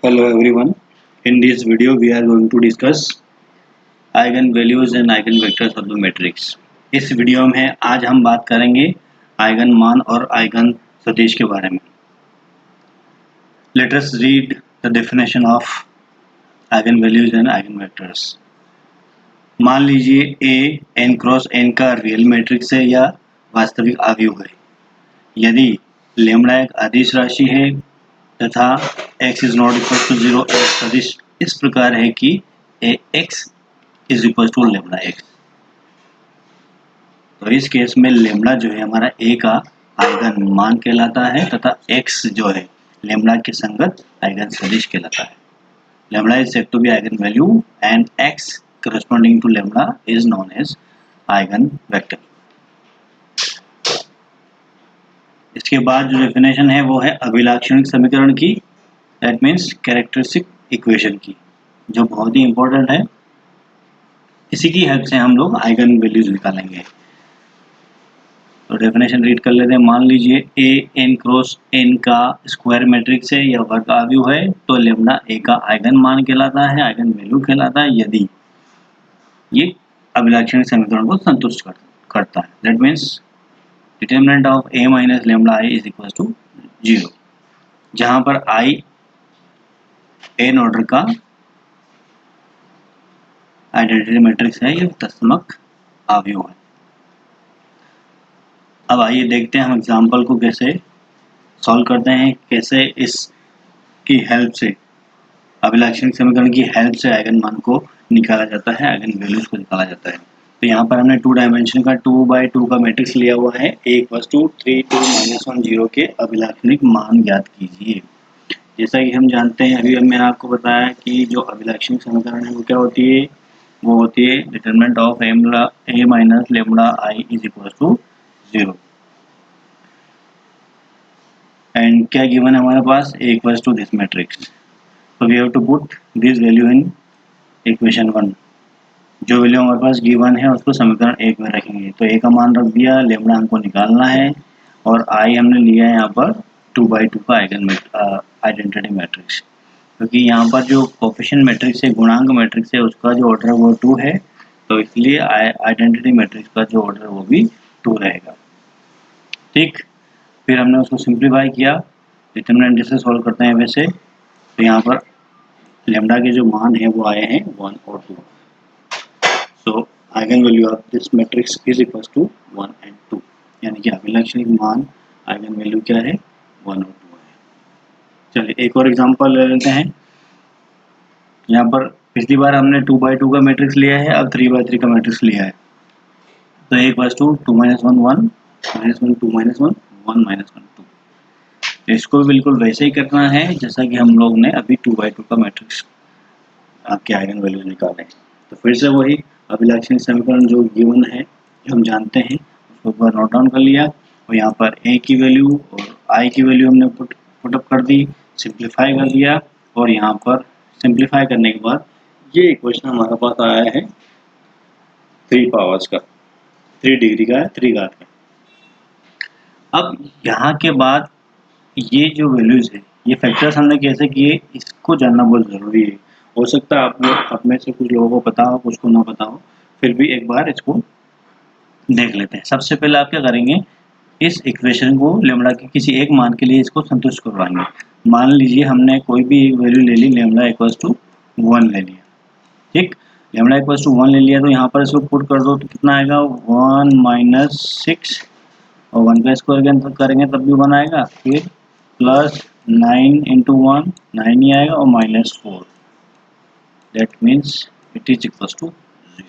Hello everyone. In this video we are going to discuss eigenvalues and eigenvectors of the matrix. इस video में आज हम बात करेंगे आइगन मान और आइगन सदिश के बारे में. Let us read the definition of eigenvalues and eigenvectors. मान लीजिए A n क्रॉस n का रियल मैट्रिक्स है या वास्तविक अवयव है. यदि लैम्ब्डा एक अदिश राशि है तथा x is not equal to 0 और सदिश इस प्रकार है कि x is equal to lambda x. तो इस केस में लैम्ब्डा जो है हमारा a का आइगन मान कहलाता है तथा x जो है लैम्ब्डा के संगत आइगन सदिश कहलाता है. Lambda is said to be eigenvalue and x corresponding to lambda is known as eigenvector. इसके बाद जो डेफिनेशन है वो है अभिलाक्षणिक समीकरण की, दैट मीन्स कैरेक्टरिस्टिक इक्वेशन की, जो बहुत ही इंपॉर्टेंट है. इसी की हेल्प से हम लोग आइगन वैल्यूज निकालेंगे. तो डेफिनेशन रीड कर लेते हैं. मान लीजिए a n क्रॉस n का स्क्वायर मैट्रिक्स है या वर्ग अवयव है तो लैम्ब्डा a का आइगन मान कहलाता है, आइगन वैल्यू कहलाता है यदि ये अभिलाक्षणिक समीकरण को संतुष्ट करता है. That means determinant of a minus lambda i is equal to 0, जहां पर i n ऑर्डर का आइडेंटिटी मैट्रिक्स है, ये तत्समक अवयव है. अब आइए देखते हैं हम एग्जाम्पल को कैसे सॉल्व करते हैं, कैसे इसकी हेल्प से अभिलाक्षणिक समीकरण की हेल्प से आइगन मान को निकाला जाता है, आइगन वैल्यूज को निकाला जाता है. तो यहाँ पर हमने 2 डायमेंशन का 2x2 का मैट्रिक्स लिया हुआ है. a इक्वल्स टू 3 2 -1 0 के अभिलाक्षणिक मान ज्ञात कीजिए. जैसा कि हम जानते हैं, अभी मैंने आपको बताया कि जो अभिलाक्षणिक समीकरण है वो क्या होती है, वो होती है determinant of a minus lambda i is equal to 0. And क्या गिवन है हमारे पास, a equals to this matrix. तो we have to put this value in equation 1. जो वैल्यू हमारे पास गिवन है उसको समीकरण 1 में रखेंगे. तो a का मान रख दिया, लैम्ब्डा हमको निकालना है और i हमने लिया है यहाँ पर 2x2 का आइडेंटिटी मैट्रिक्स. क्योंकि यहाँ पर जो कोफिशिएंट मैट्रिक्स है, गुणांक मैट्रिक्स है, उसका जो ऑर्डर है वो 2 है, तो इसलिए आइडेंटिटी मैट्रिक्स का जो ऑर्डर है वो भी 2 रहेगा. ठीक, फिर हमने उसको सिंप्लीफाई किया, डिटरमिनेंट जैसे सॉल्व करते हैं वैसे. तो यहाँ पर लैम्ब्डा के जो मान है वो आए हैं 1 और 2. So eigen value of this matrix is equal to 1 and 2, यानी कि अभिलाक्षणिक मान आइगन वैल्यू क्या है, 1 और 2 है. चलिए एक और एग्जांपल ले लेते हैं. यहाँ पर पिछली बार हमने 2x2 का मैट्रिक्स लिया है, अब 3x3 का मैट्रिक्स लिया है. तो a इक्वल्स टू 2 -1 1 -1 2 -1 1 -1 2. तो इसको भी बिल्कुल वैसे ही करना है जैसा कि हम लोग ने अभी 2x2 का मैट्रिक्स आपके आइगन वैल्यू निकाले. तो फिर से वही अभिलाक्षणिक समीकरण जो गिवन है, जो हम जानते हैं, उसको एक बार नोट डाउन कर लिया और यहाँ पर a की वैल्यू और i की वैल्यू हमने पुटअप कर दी, सिंप्लीफाई कर दिया. और यहाँ पर सिंप्लीफाई करने के बाद ये इक्वेशन हमारे पास आया है 3 पावर्स का, 3 डिग्री का है, 3 घात का. अब यहाँ के बाद ये जो वैल्यूज है, ये फैक्टर्स हमने कैसे किए, इसको जानना बहुत ज़रूरी है. हो सकता है आप में से कुछ लोगों को पता हो, कुछ को ना पता हो, फिर भी एक बार इसको देख लेते हैं. सबसे पहले आप क्या करेंगे, इस इक्वेशन को लैम्ब्डा के किसी एक मान के लिए इसको संतुष्ट करवाएंगे. मान लीजिए हमने कोई भी एक वैल्यू ले ली, लैम्ब्डा इक्वल्स टू 1 ले लिया. ठीक, लैम्ब्डा इक्वल्स टू 1 ले लिया, तो यहाँ पर इसको पुट कर दो तो कितना आएगा, 1 - 6 और 1 का स्क्वायर कैंसिल करेंगे तब भी 1 आएगा. फिर प्लस 9 × 1 9 ही आएगा और -4. That means it is equals to 0.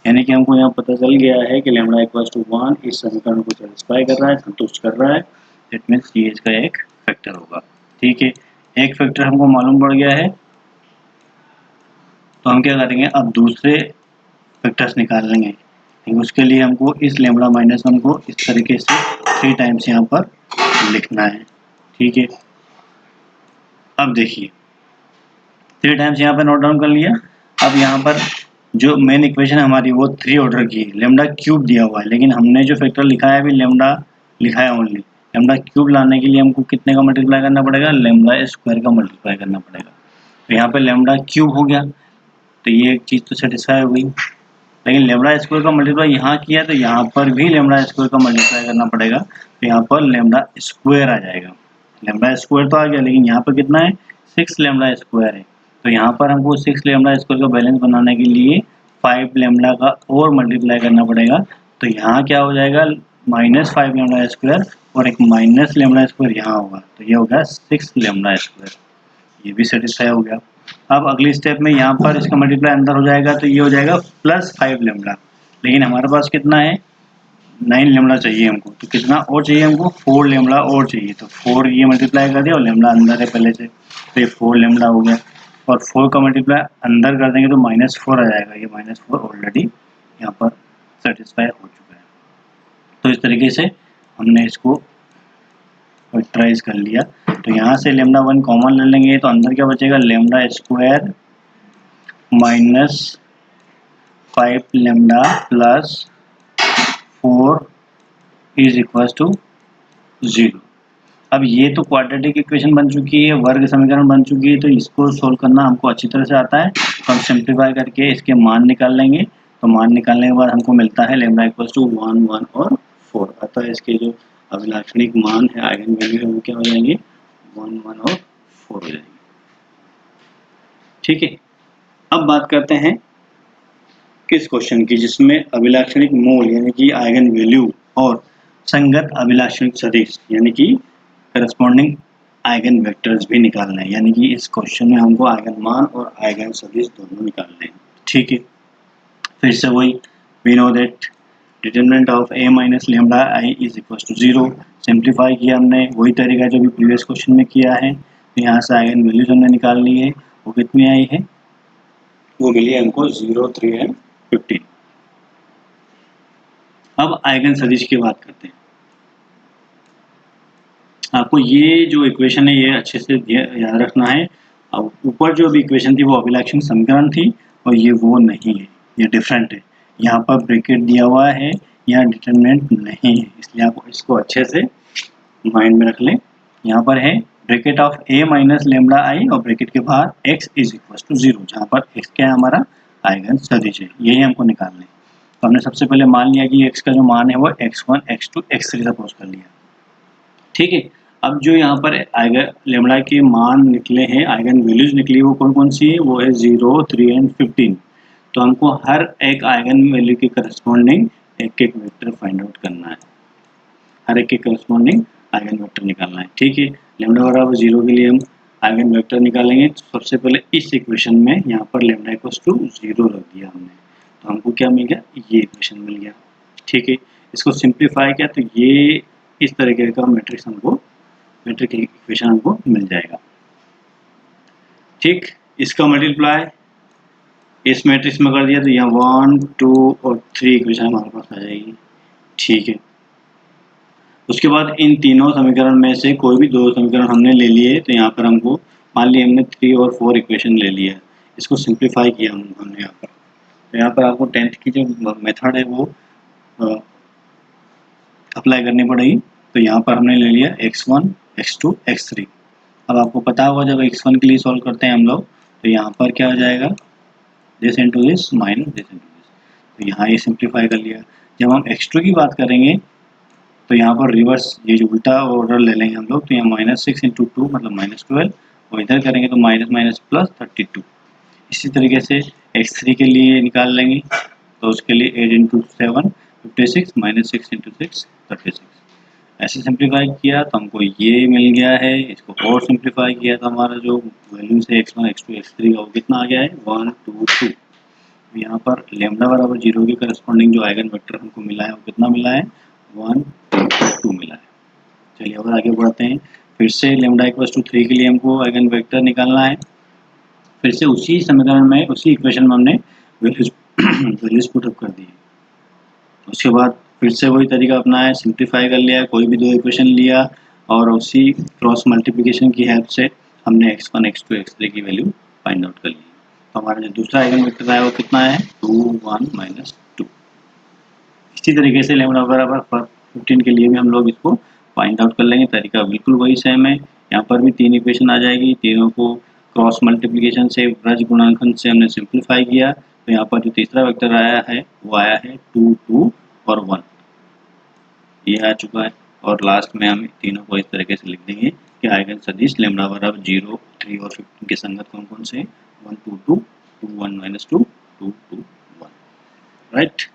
यानी कि हमको यहाँ पता चल गया है कि लैम्ब्डा इक्वल्स टू 1 इस समीकरण को सेटिस्फाई कर रहा है, संतुष्ट कर रहा है. दैट मीन्स ये इसका एक फैक्टर होगा. ठीक है, एक फैक्टर हमको मालूम पड़ गया है. तो हम क्या करेंगे, अब दूसरे फैक्टर्स निकाल लेंगे. उसके लिए हमको इस लैम्ब्डा -1 को इस तरीके से 3 टाइम्स यहाँ पर लिखना है. ठीक है, अब देखिए 3 टाइम्स यहाँ पर नोट डाउन कर लिया. अब यहाँ पर जो मेन इक्वेशन हमारी वो 3 ऑर्डर की है, लैम्ब्डा क्यूब दिया हुआ है, लेकिन हमने जो फैक्टर लिखा है अभी लैम्ब्डा लिखा है ओनली, लेमडा क्यूब लाने के लिए हमको कितने का मल्टीप्लाई करना पड़ेगा, लेमडा स्क्वायर का मल्टीप्लाई करना पड़ेगा। तो यहाँ पे लेमडा क्यूब हो गया, तो ये एक चीज़ तो सेटिस्फाई हो गई। लेकिन लेमडा स्क्वायर का मल्टीप्लाई यहाँ किया तो यहाँ पर भी लेमडा स्क्वायर का मल्टीप्लाई करना पड़ेगा, तो यहाँ पर लेमडा स्क्वायर आ जाएगा। लेमडा स्क्वायर तो आ गया, लेकिन यहाँ पर कितना है, 6 लेमडा स्क्वायर है। तो यहाँ पर हमको 6 लेमडा स्क्वायर का बैलेंस बनाने के लिए 5 लेमडा का और मल्टीप्लाई करना पड़ेगा। तो यहाँ क्या हो जाएगा, -5 लेमडा स्क्वायर और एक माइनस लेमडा स्क्वायर यहाँ होगा, तो ये हो गया 6 लेमडा स्क्वायर। ये भी सेटिस्फाई हो गया। अब अगली स्टेप में यहाँ पर इसका मल्टीप्लाई अंदर हो जाएगा, तो ये हो जाएगा +5 लेमडा। लेकिन हमारे पास कितना है, 9 लेमडा चाहिए हमको, तो कितना और चाहिए हमको, 4 लेमडा और चाहिए। तो 4 ये मल्टीप्लाई कर दिया और लेमडा अंदर है पहले से, तो ये 4 लेमडा हो गया। और 4 का मल्टीप्लाई अंदर कर देंगे तो -4 आ जाएगा, ये -4 ऑलरेडी यहाँ पर सेटिस्फाई हो चुका है। तो इस तरीके से हमने इसको फैक्टराइज कर लिया। तो यहाँ से लेमडा 1 कॉमन ले लेंगे, तो अंदर क्या बचेगा, lambda square -5 lambda +4 is equals to 0। अब ये तो क्वाड्रेटिक इक्वेशन बन चुकी है, वर्ग समीकरण बन चुकी है, तो इसको सोल्व करना हमको अच्छी तरह से आता है। तो हम सिंप्लीफाई करके इसके मान निकाल लेंगे। तो मान निकालने के बाद हमको मिलता है लेमडा इक्वल्स टू 1, 1 और 4। अतः इसके जो अभिलाक्षणिक मान है, आइगन वैल्यू है, वो क्या हो जाएंगे, 1, 1 और 4 हो जाएंगे। ठीक है, अब बात करते हैं किस क्वेश्चन की, जिसमें अभिलाक्षणिक मूल यानी कि आइगन वैल्यू और संगत अभिलाक्षणिक सदिश यानी कि करस्पॉन्डिंग आइगन वेक्टर्स भी निकालना है। यानी कि इस क्वेश्चन में हमको आइगन मान और आइगन सदिश दोनों निकालने हैं। ठीक है, फिर से वही, we know that determinant of a minus lambda I is equal to 0। Simplify किया हमने, वही तरीका जो भी प्रीवियस क्वेश्चन में किया है। तो यहाँ से आइगन वैल्यूज हमने निकाल ली है, वो कितनी आई है, वो मिली है हमको 0, 3 एंड 15। अब आइगन सदिश की बात करते हैं। आपको ये जो इक्वेशन है ये अच्छे से याद रखना है। अब ऊपर जो भी इक्वेशन थी वो अभिलाक्षणिक समीकरण थी, और ये वो नहीं है, ये डिफरेंट है। यहाँ पर ब्रैकेट दिया हुआ है, यहाँ डिटरमिनेंट नहीं है, इसलिए आप इसको अच्छे से माइंड में रख लें। यहाँ पर है bracket of a minus lambda आई और ब्रैकेट के बाहर x इज इक्वल टू 0, जहाँ पर x क्या है, हमारा आइगन सदिश है, यही हमको निकालना है। तो हमने सबसे पहले मान लिया कि x का जो मान है वो x1, x2, x3 सपोज कर लिया। ठीक है, अब जो यहाँ पर आइगन लेमडा के मान निकले हैं, आइगन वैल्यूज निकली, वो कौन कौन सी है, वो है 0, 3 एंड 15। तो हमको हर एक आइगन वैल्यू के करस्पॉन्डिंग एक एक वेक्टर फाइंड आउट करना है, हर एक के करस्पॉन्डिंग आइगन वेक्टर निकालना है। ठीक है, लेमडा बराबर 0 के लिए हम आइगन वेक्टर निकालेंगे। तो सबसे पहले इस इक्वेशन में यहाँ पर लेमडा इक्वल्स टू 0 रख दिया हमने, तो हमको क्या मिल गया, ये इक्वेशन मिल गया। ठीक है, इसको सिंप्लीफाई किया तो ये इस तरीके का मैट्रिक्स हमको, मैट्रिक इक्वेशन हमको मिल जाएगा। ठीक, इसका मल्टीप्लाई इस मैट्रिक्स में कर दिया तो यहाँ 1, 2 और 3 इक्वेशन हमारे पास आ जाएगी। ठीक है, उसके बाद इन तीनों समीकरण में से कोई भी 2 समीकरण हमने ले लिए, तो यहाँ पर हमको मान लिया हमने 3 और 4 इक्वेशन ले लिया, इसको सिंप्लीफाई किया हमने यहाँ पर। तो यहाँ पर आपको 10th की जो मेथड है वो अप्लाई करनी पड़ेगी। तो यहाँ पर हमने ले लिया x1, x2, x3। अब आपको पता होगा जब x1 के लिए सॉल्व करते हैं हम लोग, तो यहाँ पर क्या हो जाएगा, this into this minus this into this, तो यहाँ ये सिंप्लीफाई कर लिया। जब हम x2 की बात करेंगे तो यहाँ पर रिवर्स, ये जो उल्टा ऑर्डर ले लेंगे हम लोग, तो यहाँ -6 × 2 मतलब -12, और इधर करेंगे तो -32। इसी तरीके से x3 के लिए निकाल लेंगे, तो उसके लिए 8 × 7 56, -6 × 6 36। ऐसे सिंप्लीफाई किया तो हमको ये मिल गया है। इसको और सिंप्लीफाई किया तो हमारा जो वैल्यूज है x1, x2, x3 का, वो कितना आ गया है, 1, 2, 2। यहाँ पर लेमडा बराबर 0 के करस्पॉन्डिंग जो आइगन वेक्टर हमको मिला है वो कितना मिला है, 1, 2 मिला है। चलिए और आगे बढ़ते हैं। फिर से लेमडा इक्वल्स टू 3 के लिए हमको आइगन वेक्टर निकालना है। फिर से उसी समीकरण में, उसी इक्वेशन में हमने वैल्यूज पुट अप कर दी। उसके बाद फिर से वही तरीका अपनाया, सिंप्लीफाई कर लिया, कोई भी 2 इक्वेशन लिया और उसी क्रॉस मल्टीप्लिकेशन की हेल्प से हमने x1, x2, x3 की वैल्यू फाइंड आउट कर ली। तो हमारा जो दूसरा आइगन वेक्टर है वो कितना है, 2, 1, -2। इसी तरीके से लेमडा बराबर 15 के लिए भी हम लोग इसको फाइंड आउट कर लेंगे। तरीका बिल्कुल वही सेम है, यहाँ पर भी 3 इक्वेशन आ जाएगी, तीनों को क्रॉस मल्टीप्लिकेशन से ब्रज गुणांकन से हमने सिंप्लीफाई किया, तो यहाँ पर जो तीसरा वेक्टर आया है वो आया है 2, 2 और 1, ये आ चुका है। और लास्ट में हम तीनों को इस तरीके से लिख देंगे कि आइगन सदिश लैम्डा बराबर 0, 3 और 15 के संगत कौन कौन से 1, 2, 2, 2, 1 -2, 2, 2, 1, राइट।